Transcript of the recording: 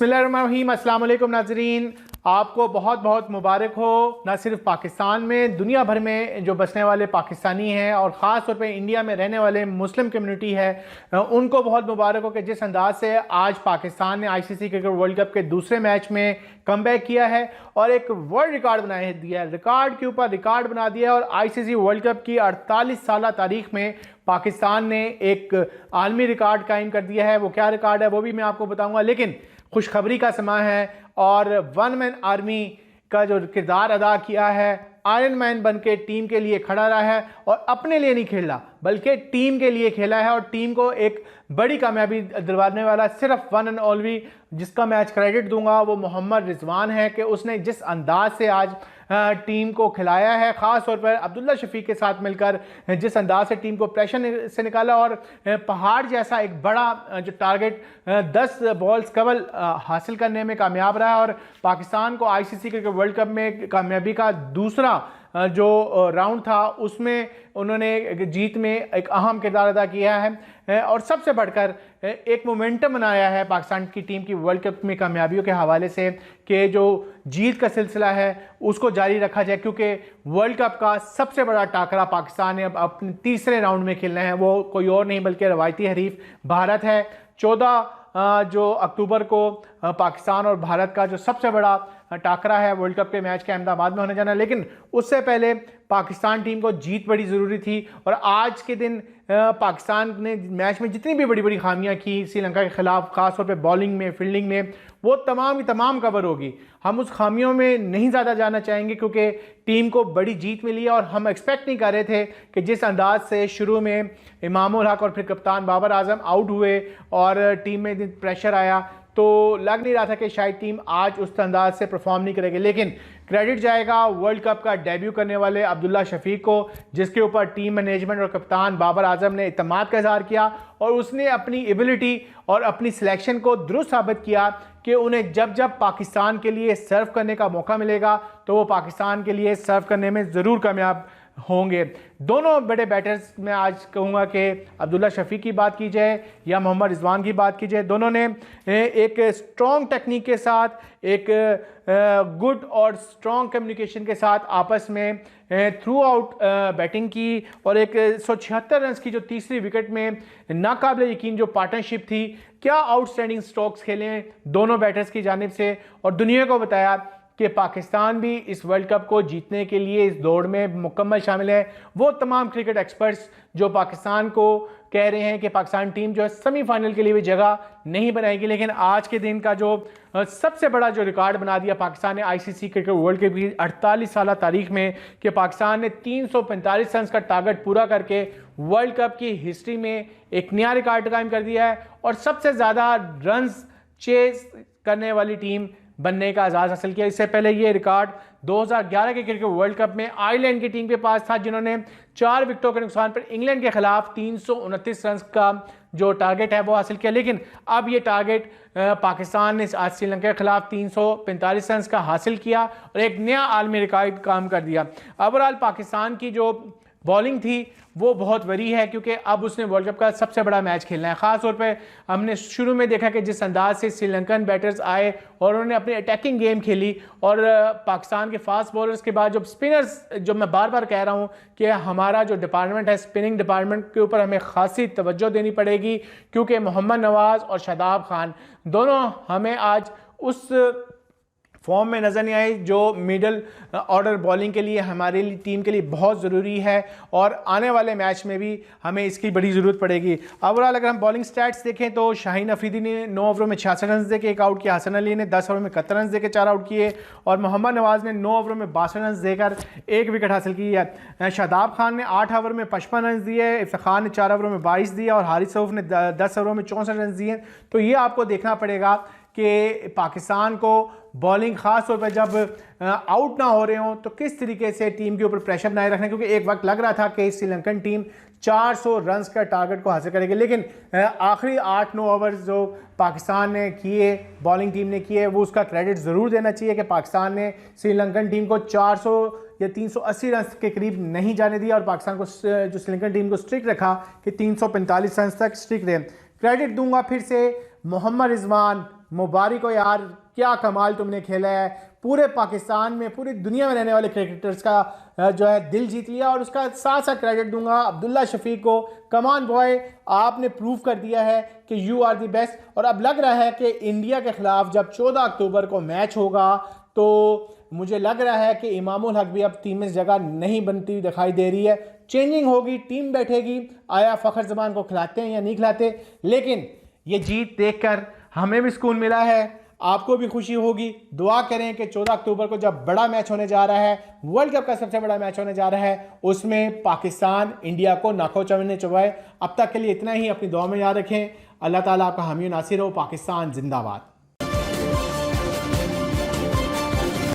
बिस्मिल्लाहिर्रहमानिर्रहीम। अस्सलाम वालेकुम नाज़रीन, आपको बहुत बहुत मुबारक हो। न सिर्फ पाकिस्तान में, दुनिया भर में जो बसने वाले पाकिस्तानी हैं और ख़ास तौर पे इंडिया में रहने वाले मुस्लिम कम्युनिटी है, उनको बहुत मुबारक हो कि जिस अंदाज से आज पाकिस्तान ने आईसीसी क्रिकेट वर्ल्ड कप के दूसरे मैच में कमबैक किया है और एक वर्ल्ड रिकॉर्ड बनाया दिया है, रिकॉर्ड के ऊपर रिकॉर्ड बना दिया है। और आईसीसी वर्ल्ड कप की 48 साल तारीख में पाकिस्तान ने एक आलमी रिकॉर्ड कायम कर दिया है। वो क्या रिकॉर्ड है वो भी मैं आपको बताऊंगा, लेकिन खुशखबरी का समय है और वन मैन आर्मी का जो किरदार अदा किया है, आयरन मैन बन के टीम के लिए खड़ा रहा है और अपने लिए नहीं खेला बल्कि टीम के लिए खेला है और टीम को एक बड़ी कामयाबी दिलवाने वाला सिर्फ वन एंड ओनली जिसका मैं आज क्रेडिट दूंगा वो मोहम्मद रिजवान है कि उसने जिस अंदाज से आज टीम को खिलाया है, ख़ास तौर पर अब्दुल्ला शफीक के साथ मिलकर जिस अंदाज से टीम को प्रेशर से निकाला और पहाड़ जैसा एक बड़ा जो टारगेट 10 बॉल्स कवल हासिल करने में कामयाब रहा और पाकिस्तान को आईसीसी क्रिकेट वर्ल्ड कप में कामयाबी का दूसरा जो राउंड था उसमें उन्होंने जीत में एक अहम किरदार अदा किया है और सबसे बढ़कर एक मोमेंटम बनाया है पाकिस्तान की टीम की वर्ल्ड कप में कामयाबियों के हवाले से कि जो जीत का सिलसिला है उसको जारी रखा जाए, क्योंकि वर्ल्ड कप का सबसे बड़ा टाकरा पाकिस्तान ने अब अपने तीसरे राउंड में खेलना है। वो कोई और नहीं बल्कि रवायती हरीफ भारत है। 14 जो अक्टूबर को पाकिस्तान और भारत का जो सबसे बड़ा टाकरा है वर्ल्ड कप के मैच के अहमदाबाद में होने जाना, लेकिन उससे पहले पाकिस्तान टीम को जीत बड़ी ज़रूरी थी। और आज के दिन पाकिस्तान ने मैच में जितनी भी बड़ी बड़ी खामियां की श्रीलंका के खिलाफ, खासतौर पे बॉलिंग में, फील्डिंग में, वो तमाम की तमाम कवर होगी। हम उस खामियों में नहीं ज़्यादा जाना चाहेंगे क्योंकि टीम को बड़ी जीत मिली है और हम एक्सपेक्ट नहीं कर रहे थे कि जिस अंदाज से शुरू में इमाम उल हक और फिर कप्तान बाबर आजम आउट हुए और टीम में प्रेशर आया तो लग नहीं रहा था कि शायद टीम आज उस अंदाज से परफॉर्म नहीं करेगी। लेकिन क्रेडिट जाएगा वर्ल्ड कप का डेब्यू करने वाले अब्दुल्ला शफीक को, जिसके ऊपर टीम मैनेजमेंट और कप्तान बाबर आजम ने इत्मीनान का इजहार किया और उसने अपनी एबिलिटी और अपनी सिलेक्शन को दुरुस्त साबित किया कि उन्हें जब जब पाकिस्तान के लिए सर्व करने का मौका मिलेगा तो वो पाकिस्तान के लिए सर्व करने में ज़रूर कामयाब होंगे। दोनों बड़े बैटर्स में आज कहूँगा कि अब्दुल्ला शफीक की बात की जाए या मोहम्मद रिजवान की बात की जाए, दोनों ने एक स्ट्रॉन्ग टेक्निक के साथ, एक गुड और स्ट्रॉन्ग कम्युनिकेशन के साथ आपस में थ्रू आउट बैटिंग की और एक 176 रन की जो तीसरी विकेट में नाकाबिले यकीन जो पार्टनरशिप थी, क्या आउटस्टैंडिंग स्ट्रोक्स खेले दोनों बैटर्स की जानिब से और दुनिया को बताया कि पाकिस्तान भी इस वर्ल्ड कप को जीतने के लिए इस दौड़ में मुकम्मल शामिल है। वो तमाम क्रिकेट एक्सपर्ट्स जो पाकिस्तान को कह रहे हैं कि पाकिस्तान टीम जो है सेमीफाइनल के लिए भी जगह नहीं बनाएगी, लेकिन आज के दिन का जो सबसे बड़ा जो रिकॉर्ड बना दिया पाकिस्तान ने आईसीसी क्रिकेट वर्ल्ड कप की 48 साल तारीख में कि पाकिस्तान ने 345 रन का टारगेट पूरा करके वर्ल्ड कप की हिस्ट्री में एक नया रिकॉर्ड कायम कर दिया है और सबसे ज़्यादा रन चेस करने वाली टीम बनने का एजाज़ हासिल किया। इससे पहले ये रिकॉर्ड 2011 के क्रिकेट वर्ल्ड कप में आयरलैंड की टीम के पास था, जिन्होंने 4 विकेटों के नुकसान पर इंग्लैंड के खिलाफ 329 रन का जो टारगेट है वो हासिल किया। लेकिन अब ये टारगेट पाकिस्तान ने आज श्रीलंका के खिलाफ 345 रन का हासिल किया और एक नया आलमी रिकॉर्ड काम कर दिया। ओवरऑल पाकिस्तान की जो बॉलिंग थी वो बहुत बड़ी है क्योंकि अब उसने वर्ल्ड कप का सबसे बड़ा मैच खेलना है। ख़ास तौर पे हमने शुरू में देखा कि जिस अंदाज से श्रीलंकन बैटर्स आए और उन्होंने अपनी अटैकिंग गेम खेली और पाकिस्तान के फास्ट बॉलर्स के बाद जब स्पिनर्स, जो मैं बार बार कह रहा हूँ कि हमारा जो डिपार्टमेंट है स्पिनिंग डिपार्टमेंट के ऊपर हमें खासी तवज्जो देनी पड़ेगी क्योंकि मोहम्मद नवाज़ और शादाब खान दोनों हमें आज उस फॉर्म में नज़र नहीं आई जो मिडल ऑर्डर बॉलिंग के लिए हमारे टीम के लिए बहुत ज़रूरी है और आने वाले मैच में भी हमें इसकी बड़ी ज़रूरत पड़ेगी। ओवरऑल अगर हम बॉलिंग स्टैट्स देखें तो शाहीन अफरीदी ने 9 ओवरों में 66 रन दे के 1 आउट किया, हसन अली ने 10 ओवर में 71 रन दे के 4 आउट किए और मोहम्मद नवाज़ ने 9 ओवरों में 62 रन देकर 1 विकेट हासिल की है। शादाब खान ने 8 ओवर में 55 रन दिए, इफ्तिखार ने 4 ओवरों में 22 दिए और हारिस रऊफ ने 10 ओवरों में 64 रन दिए। तो ये आपको देखना पड़ेगा कि पाकिस्तान को बॉलिंग ख़ास तौर पर जब आउट ना हो रहे हों तो किस तरीके से टीम के ऊपर प्रेशर बनाए रखना, क्योंकि एक वक्त लग रहा था कि श्रीलंकन टीम 400 रन का टारगेट को हासिल करेगी, लेकिन आखिरी 8-9 ओवर जो पाकिस्तान ने किए, बॉलिंग टीम ने किए, वो उसका क्रेडिट ज़रूर देना चाहिए कि पाकिस्तान ने श्रीलंकन टीम को 400 या 380 रन के करीब नहीं जाने दिया और पाकिस्तान को जो श्रीलंकन टीम को स्ट्रिक्ट रखा कि 345 रन तक स्ट्रिक्ट रहे। क्रेडिट दूंगा फिर से मोहम्मद रिजवान, मुबारक हो यार, क्या कमाल तुमने खेला है। पूरे पाकिस्तान में, पूरी दुनिया में रहने वाले क्रिकेटर्स का जो है दिल जीत लिया। और उसका साथ साथ क्रेडिट दूंगा अब्दुल्ला शफीक को। कमान बॉय, आपने प्रूव कर दिया है कि यू आर द बेस्ट। और अब लग रहा है कि इंडिया के खिलाफ जब 14 अक्टूबर को मैच होगा तो मुझे लग रहा है कि इमामुल हक भी अब टीम में जगह नहीं बनती दिखाई दे रही है। चेंजिंग होगी, टीम बैठेगी, आया फ़खर ज़मान को खिलाते हैं या नहीं खिलाते। लेकिन ये जीत देखकर हमें भी सुकून मिला है, आपको भी खुशी होगी। दुआ करें कि 14 अक्टूबर को जब बड़ा मैच होने जा रहा है, वर्ल्ड कप का सबसे बड़ा मैच होने जा रहा है, उसमें पाकिस्तान इंडिया को नाखो चवन्ने चुभाए। अब तक के लिए इतना ही, अपनी दुआ में याद रखें। अल्लाह ताला आपका हामी नासिर हो। पाकिस्तान जिंदाबाद।